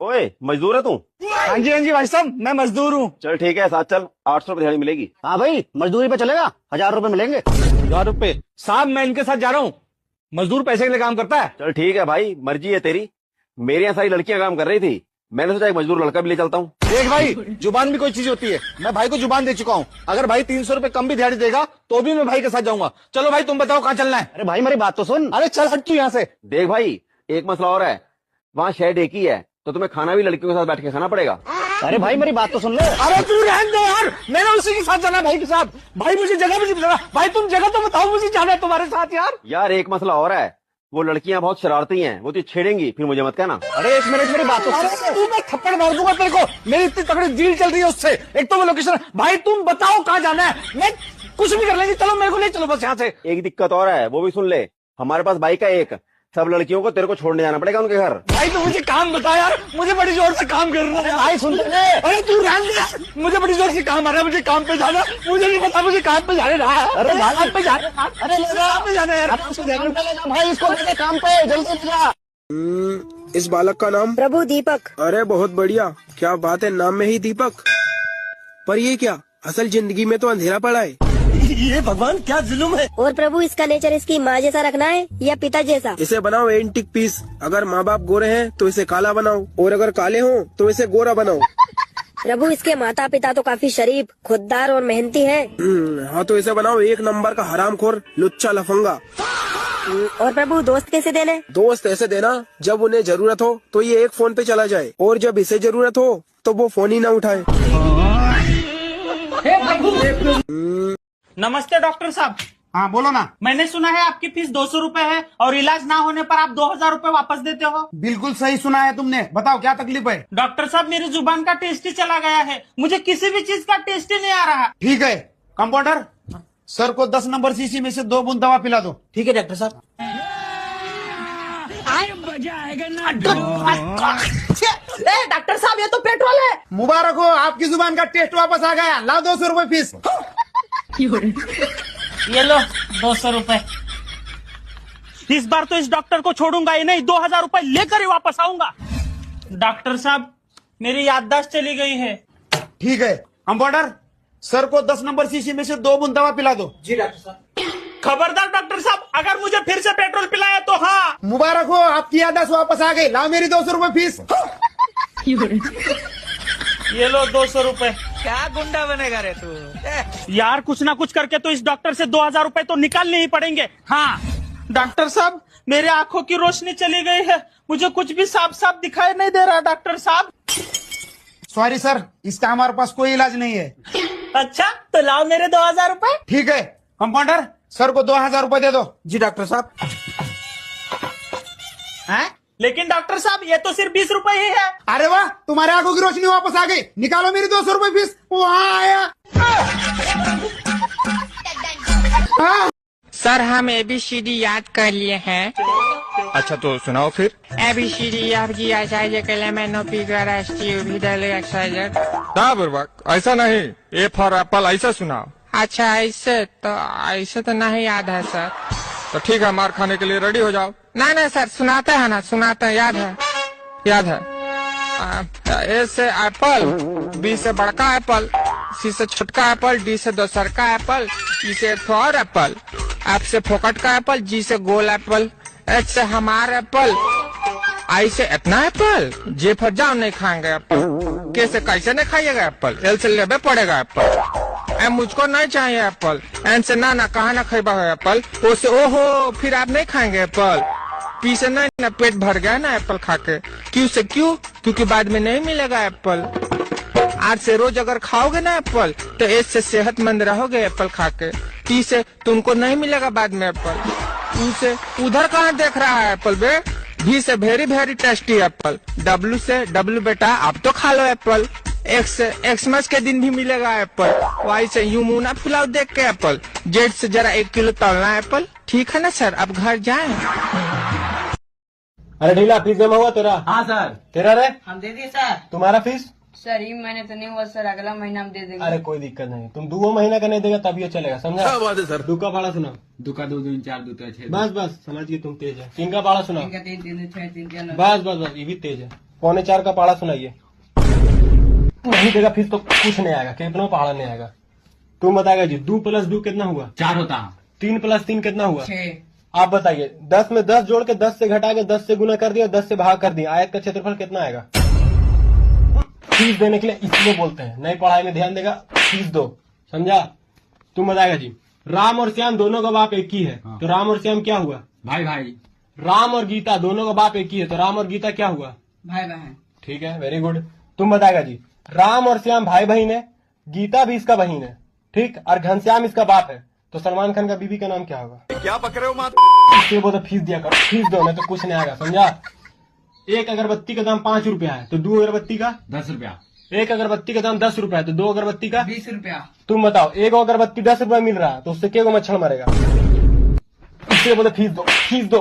ओए मजदूर है तू? हाँ जी भाई साहब, मैं मजदूर हूँ। चल ठीक है, साथ चल। 800 रुपये दिहाड़ी मिलेगी। हाँ भाई, मजदूरी पे चलेगा, 1000 रुपए मिलेंगे। 1000 रुपए? साहब मैं इनके साथ जा रहा हूँ। मजदूर पैसे के लिए काम करता है। चल ठीक है भाई, मर्जी है तेरी। मेरे यहाँ सारी लड़कियां काम कर रही थी, मैंने सोचा एक मजदूर लड़का भी ले चलता हूँ। देख भाई, जुबान भी कोई चीज होती है। मैं भाई को जुबान दे चुका हूँ। अगर भाई 300 रुपए कम भी दिहाड़ी देगा तो भी मैं भाई के साथ जाऊंगा। चलो भाई, तुम बताओ कहाँ चलना है। अरे भाई मेरी बात तो सुन। अरे चल हट तू यहाँ से। देख भाई, एक मसला और है, वहाँ शेड एक ही है, तो तुम्हें खाना भी लड़कियों के साथ बैठ के खाना पड़ेगा। अरे भाई मेरी बात तो सुन ले। अरे तू रहने दे यार, मैंने उसी के साथ जाना है भाई के साथ। भाई मुझे जगह भी नहीं पता। भाई तुम जगह तो बताओ, मुझे जाना है तुम्हारे साथ यार। यार एक मसला और है, वो लड़कियां बहुत शरारती हैं, वो तो छेड़ेंगी, फिर मुझे मत कहना। अरे एक मिनट, मेरी बात तो अरे सुन। तू, मैं थप्पड़ मार दूंगा तेरे को। मेरी इतनी तगड़ी डील चल रही है उससे। एक तो वो लोकेशन। भाई तुम बताओ कहाँ जाना है, मैं कुछ भी कर लेंगे। चलो मेरे को ले चलो बस यहाँ से। एक दिक्कत और है, वो भी सुन ले। हमारे पास बाइक है एक, सब लड़कियों को तेरे को छोड़ने जाना पड़ेगा उनके घर। भाई तू मुझे काम बता यार, मुझे बड़ी जोर से काम करना है। भाई सुन ले। अरे तू रहने दे, मुझे बड़ी जोर से काम आ रहा है। मुझे काम पे जाना, मुझे नहीं पता मुझे काम पे जाने रहा है। अरे भाई, काम पे जाने, अरे ले जा। काम पे जाना है यार। भाई इसको लेके काम पे जल्दी ले जा। इस बालक का नाम? प्रभु दीपक। अरे बहुत बढ़िया, क्या बात है, नाम में ही दीपक। पर ये क्या, असल जिंदगी में तो अंधेरा पड़ा है। ये भगवान क्या जुल्म है। और प्रभु इसका नेचर इसकी माँ जैसा रखना है या पिता जैसा? इसे बनाओ एंटिक पीस। अगर माँ बाप गोरे हैं तो इसे काला बनाओ, और अगर काले हो तो इसे गोरा बनाओ। प्रभु इसके माता पिता तो काफी शरीफ, खुददार और मेहनती हैं। हाँ तो इसे बनाओ एक नंबर का हरामखोर, लुच्चा लफंगा। और प्रभु दोस्त कैसे देने? दोस्त ऐसे देना, जब उन्हें जरूरत हो तो ये एक फोन पे चला जाए, और जब इसे जरूरत हो तो वो फोन ही ना उठाए। नमस्ते डॉक्टर साहब। हाँ बोलो ना। मैंने सुना है आपकी फीस 200 रुपए है और इलाज ना होने पर आप 2000 रुपए वापस देते हो। बिल्कुल सही सुना है तुमने। बताओ क्या तकलीफ है। डॉक्टर साहब मेरी जुबान का टेस्ट ही चला गया है, मुझे किसी भी चीज का टेस्ट ही नहीं आ रहा। ठीक है कंपाउंडर, सर को 10 नंबर शीशी में से 2 बूंद दवा पिला दो। ठीक है डॉक्टर साहब। डॉक्टर साहब ये तो पेट्रोल है। मुबारक हो, आपकी जुबान का टेस्ट वापस आ गया। लाओ 200 रुपए फीस। ये लो 200 रुपए। इस बार तो इस डॉक्टर को छोड़ूंगा ही नहीं, 2000 रुपए लेकर ही वापस आऊंगा। डॉक्टर साहब मेरी याददाश्त चली गई है। ठीक है कंपाउंडर, सर को 10 नंबर शीशी में से 2 बूंद दवा पिला दो। जी डॉक्टर साहब। खबरदार डॉक्टर साहब, अगर मुझे फिर से पेट्रोल पिलाया तो हाँ। मुबारक हो, आपकी याददाश्त वापस आ गई। लाओ मेरी 200 रुपए फीस। ये लो 200 रुपए। क्या गुंडा बनेगा रे तू? यार कुछ ना कुछ करके तो इस डॉक्टर से 2000 रुपए तो निकालने ही पड़ेंगे। हाँ डॉक्टर साहब, मेरे आंखों की रोशनी चली गई है, मुझे कुछ भी साफ साफ दिखाई नहीं दे रहा। डॉक्टर साहब सॉरी सर, इसका हमारे पास कोई इलाज नहीं है। अच्छा तो लाओ मेरे 2000 रुपए। ठीक है कंपाउंडर, सर को 2000 रुपए दे दो। जी डॉक्टर साहब। हैं? लेकिन डॉक्टर साहब ये तो सिर्फ 20 रुपए ही है। अरे वाह, तुम्हारे आंखों की रोशनी वापस आ गई। निकालो मेरी 200 रुपए फीस। वहाँ आया। सर हम ABCD याद कर लिए हैं। अच्छा तो सुनाओ फिर। ABCD आपकी एक्साइज। ना बुर्बक, ऐसा नहीं, ए फॉर एप्पल ऐसा सुनाओ। अच्छा ऐसे तो नहीं याद है सर। तो ठीक है, मार खाने के लिए रेडी हो जाओ। ना सर सुनाते हैं ना, सुनाते हैं, याद है। ए से एप्पल, B से बड़का एप्पल, C से छोटका एप्पल, D से दोसर का एप्पल, E से फॉर एप्पल, F से फोकट का एप्पल, G से गोल एप्पल, H से हमार एप्पल, I से इतना एप्पल, J पर जाओ नहीं खाएंगे एप्पल, K से कैसे नहीं खाइएगा एप्पल, L से लेबे पड़ेगा एप्पल, M मुझको नहीं चाहिए एप्पल, N से ना कहा ना खाइबा है एप्पल, O से ओहो फिर आप नहीं खाएंगे एप्पल, P से नहीं ना पेट भर गया ना एप्पल खा के, Q से क्यों, क्योंकि बाद में नहीं मिलेगा एप्पल, R से रोज अगर खाओगे ना एप्पल तो S से सेहतमंद रहोगे एप्पल खा के, T से तुमको नहीं मिलेगा बाद में एप्पल, U से उधर कहाँ देख रहा है एप्पल बे, V से very very tasty Apple, W से W बेटा आप तो खा लो एप्पल, X से एक्समस के दिन भी मिलेगा एप्पल, Y से यूं मुंह ना फुलाओ देख के एप्पल, Z से जरा 1 किलो तलना एप्पल। ठीक है ना सर, अब घर जाएं। अरे ढीला, फीस जमा हुआ तेरा? हाँ सर। तेरा रे? हम दे दिए सर। तुम्हारा फीस? सर ये महीने तो नहीं हुआ सर, अगला महीना हम दे देंगे। अरे कोई दिक्कत नहीं, तुम 2 महीना का नहीं देगा तब ये चलेगा, समझा? क्या बात है सर। 2 का भाड़ा सुनाओ। 2 का 2 दूनी 4 2 तो 6। बस समझ गए तुम तेज है। 3 का भाड़ा सुनाओ। 3 का 3 3 6 3 3 बस ये भी तेज है। 4:45 का पहाड़ा सुनाइए। नहीं देगा फीस तो कुछ नहीं आएगा, कितना पहाड़ा नहीं आएगा। तुम बताएगा जी 2 + 2 कितना हुआ? 4 होता 3 + 3 कितना हुआ? 6। आप बताइए 10 में 10 जोड़ के 10 से घटा के 10 से गुना कर दिया, 10 से भाग कर दिया, आयत का क्षेत्रफल कितना आएगा? फीस देने के लिए इसलिए बोलते हैं, नई पढ़ाई में ध्यान देगा, फीस दो, समझा? तुम बताएगा जी राम और श्याम दोनों का बाप एक ही है, तो राम और श्याम क्या हुआ? भाई भाई। राम और गीता दोनों का बाप एक ही है, तो राम और गीता क्या हुआ? भाई बहन। ठीक है, वेरी गुड। तुम बताएगा जी राम और श्याम भाई बहन है, गीता भी इसका बहन है, ठीक, और घनश्याम इसका बाप है, तो सलमान खान का बीबी का नाम क्या होगा? क्या पक रहे हो माँ? इसलिए बोलते फीस दिया करो, फीस दो नहीं तो कुछ नहीं आएगा, समझा? एक अगरबत्ती का दाम 5 रुपया है, तो 2 अगरबत्ती का 10 रुपया। एक अगरबत्ती का दाम 10 रुपया है, तो 2 अगरबत्ती का 20 रुपया। तुम बताओ, एक अगरबत्ती 10 रुपया मिल रहा है, तो उससे क्या मच्छर मरेगा? इसलिए बोलते फीस दो, फीस दो।